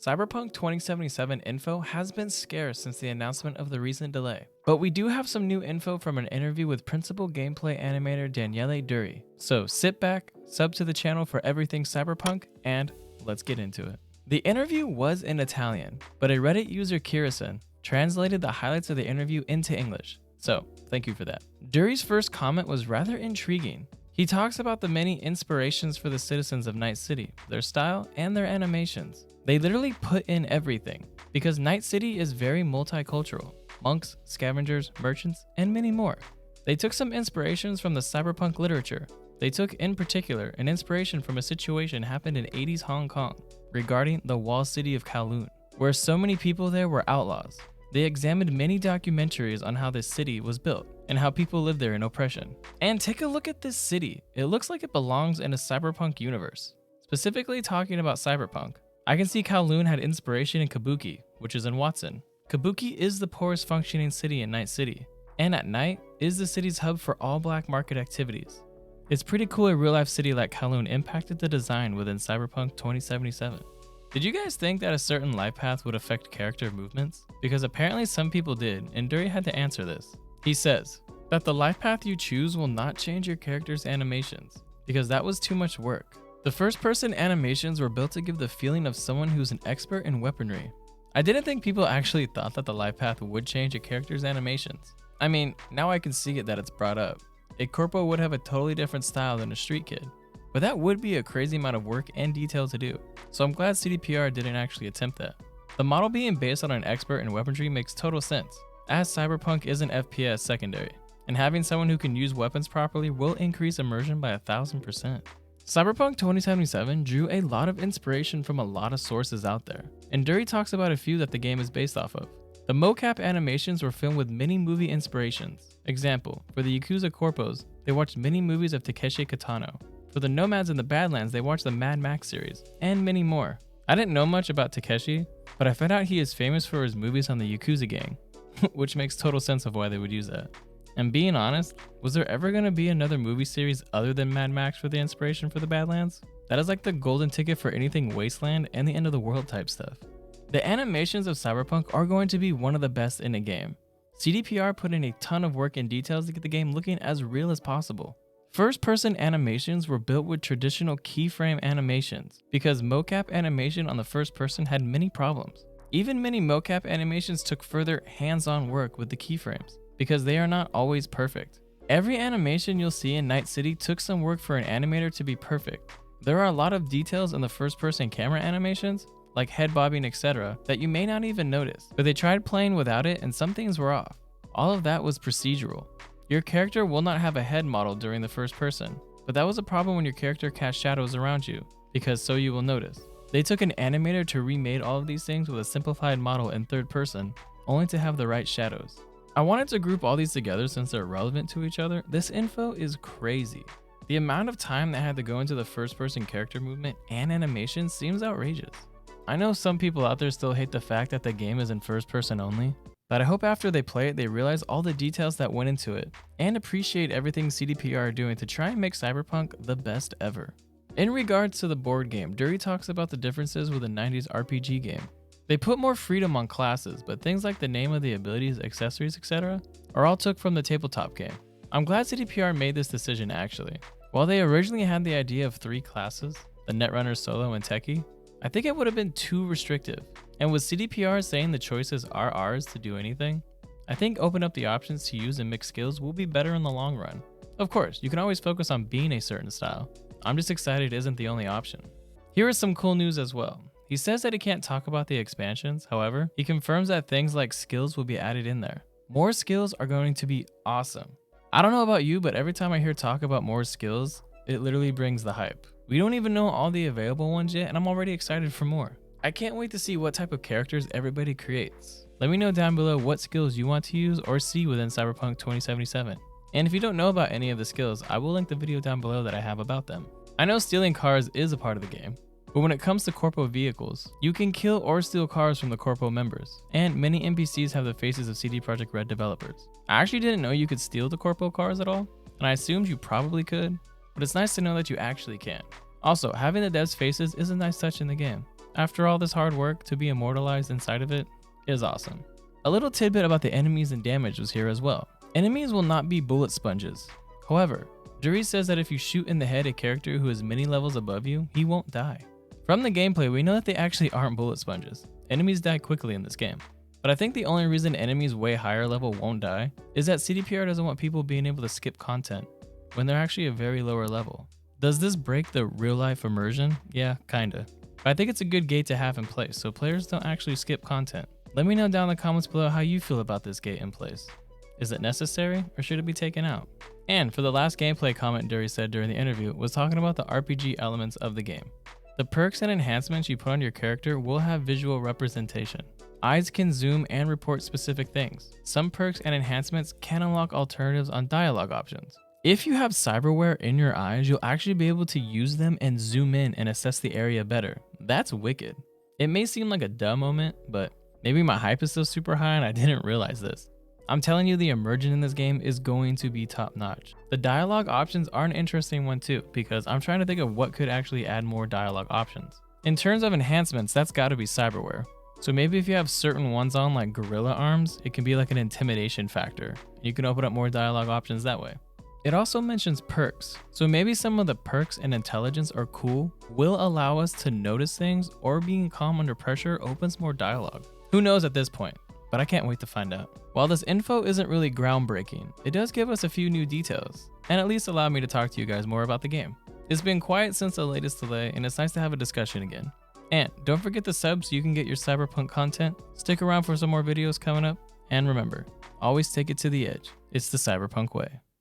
Cyberpunk 2077 info has been scarce since the announcement of the recent delay, but we do have some new info from an interview with principal gameplay animator Daniele Duri. So sit back, sub to the channel for everything Cyberpunk, and let's get into it. The interview was in Italian, but a Reddit user Kirasan translated the highlights of the interview into English, so thank you for that. Duri's first comment was rather intriguing. He talks about the many inspirations for the citizens of Night City, their style, and their animations. They literally put in everything, because Night City is very multicultural. Monks, scavengers, merchants, and many more. They took some inspirations from the cyberpunk literature. They took, in particular, an inspiration from a situation happened in 80s Hong Kong regarding the walled city of Kowloon, where so many people there were outlaws. They examined many documentaries on how this city was built and how people lived there in oppression. And take a look at this city. It looks like it belongs in a cyberpunk universe. Specifically talking about cyberpunk, I can see Kowloon had inspiration in Kabuki, which is in Watson. Kabuki is the poorest functioning city in Night City, and at night is the city's hub for all black market activities. It's pretty cool a real life city like Kowloon impacted the design within Cyberpunk 2077. Did you guys think that a certain life path would affect character movements? Because apparently some people did, and Duri had to answer this. He says that the life path you choose will not change your character's animations, because that was too much work. The first-person animations were built to give the feeling of someone who's an expert in weaponry. I didn't think people actually thought that the life path would change a character's animations. I mean, now I can see it that it's brought up. A corpo would have a totally different style than a street kid, but that would be a crazy amount of work and detail to do, so I'm glad CDPR didn't actually attempt that. The model being based on an expert in weaponry makes total sense, as Cyberpunk is an FPS secondary, and having someone who can use weapons properly will increase immersion by 1000%. Cyberpunk 2077 drew a lot of inspiration from a lot of sources out there, and Duri talks about a few that the game is based off of. The mocap animations were filmed with many movie inspirations. Example, for the Yakuza Corpos, they watched many movies of Takeshi Kitano. For the Nomads in the Badlands, they watched the Mad Max series, and many more. I didn't know much about Takeshi, but I found out he is famous for his movies on the Yakuza gang, which makes total sense of why they would use that. And being honest, was there ever going to be another movie series other than Mad Max for the inspiration for the Badlands? That is like the golden ticket for anything Wasteland and the end of the world type stuff. The animations of Cyberpunk are going to be one of the best in a game. CDPR put in a ton of work and details to get the game looking as real as possible. First-person animations were built with traditional keyframe animations because mocap animation on the first person had many problems. Even many mocap animations took further hands-on work with the keyframes, because they are not always perfect. Every animation you'll see in Night City took some work for an animator to be perfect. There are a lot of details in the first-person camera animations, like head bobbing, etc., that you may not even notice, but they tried playing without it and some things were off. All of that was procedural. Your character will not have a head model during the first person, but that was a problem when your character cast shadows around you, because so you will notice. They took an animator to remade all of these things with a simplified model in third person, only to have the right shadows. I wanted to group all these together since they're relevant to each other. This info is crazy. The amount of time that had to go into the first person character movement and animation seems outrageous. I know some people out there still hate the fact that the game is in first person only, but I hope after they play it they realize all the details that went into it and appreciate everything CDPR are doing to try and make Cyberpunk the best ever. In regards to the board game, Duri talks about the differences with a 90s RPG game. They put more freedom on classes, but things like the name of the abilities, accessories, etc. are all took from the tabletop game. I'm glad CDPR made this decision actually. While they originally had the idea of 3 classes, the Netrunner, Solo, and Techie, I think it would have been too restrictive. And with CDPR saying the choices are ours to do anything, I think open up the options to use and mix skills will be better in the long run. Of course, you can always focus on being a certain style. I'm just excited it isn't the only option. Here is some cool news as well. He says that he can't talk about the expansions, however, he confirms that things like skills will be added in there. More skills are going to be awesome. I don't know about you, but every time I hear talk about more skills, it literally brings the hype. We don't even know all the available ones yet, and I'm already excited for more. I can't wait to see what type of characters everybody creates. Let me know down below what skills you want to use or see within Cyberpunk 2077. And if you don't know about any of the skills, I will link the video down below that I have about them. I know stealing cars is a part of the game, but when it comes to Corpo vehicles, you can kill or steal cars from the Corpo members, and many NPCs have the faces of CD Projekt Red developers. I actually didn't know you could steal the Corpo cars at all, and I assumed you probably could, but it's nice to know that you actually can. Also, having the devs' faces is a nice touch in the game. after all this hard work to be immortalized inside of it is awesome. A little tidbit about the enemies and damage was here as well. Enemies will not be bullet sponges. However, Duri says that if you shoot in the head a character who is many levels above you, he won't die. From the gameplay, we know that they actually aren't bullet sponges. Enemies die quickly in this game. But I think the only reason enemies way higher level won't die is that CDPR doesn't want people being able to skip content when they're actually a very lower level. Does this break the real life immersion? Yeah, kinda. But I think it's a good gate to have in place so players don't actually skip content. Let me know down in the comments below how you feel about this gate in place. Is it necessary or should it be taken out? And for the last gameplay comment Duri said during the interview was talking about the RPG elements of the game. The perks and enhancements you put on your character will have visual representation. Eyes can zoom and report specific things. Some perks and enhancements can unlock alternatives on dialogue options. If you have cyberware in your eyes, you'll actually be able to use them and zoom in and assess the area better. That's wicked. It may seem like a dumb moment, but maybe my hype is still super high and I didn't realize this. I'm telling you, the immersion in this game is going to be top notch. The dialogue options are an interesting one too, because I'm trying to think of what could actually add more dialogue options. In terms of enhancements, that's gotta be cyberware. So maybe if you have certain ones on like gorilla arms, it can be like an intimidation factor. You can open up more dialogue options that way. It also mentions perks. So maybe some of the perks and intelligence are cool, will allow us to notice things, or being calm under pressure opens more dialogue. Who knows at this point? But I can't wait to find out. While this info isn't really groundbreaking, it does give us a few new details, and at least allow me to talk to you guys more about the game. It's been quiet since the latest delay, and it's nice to have a discussion again. And don't forget to sub so you can get your Cyberpunk content. Stick around for some more videos coming up, and remember, always take it to the edge. It's the Cyberpunk way.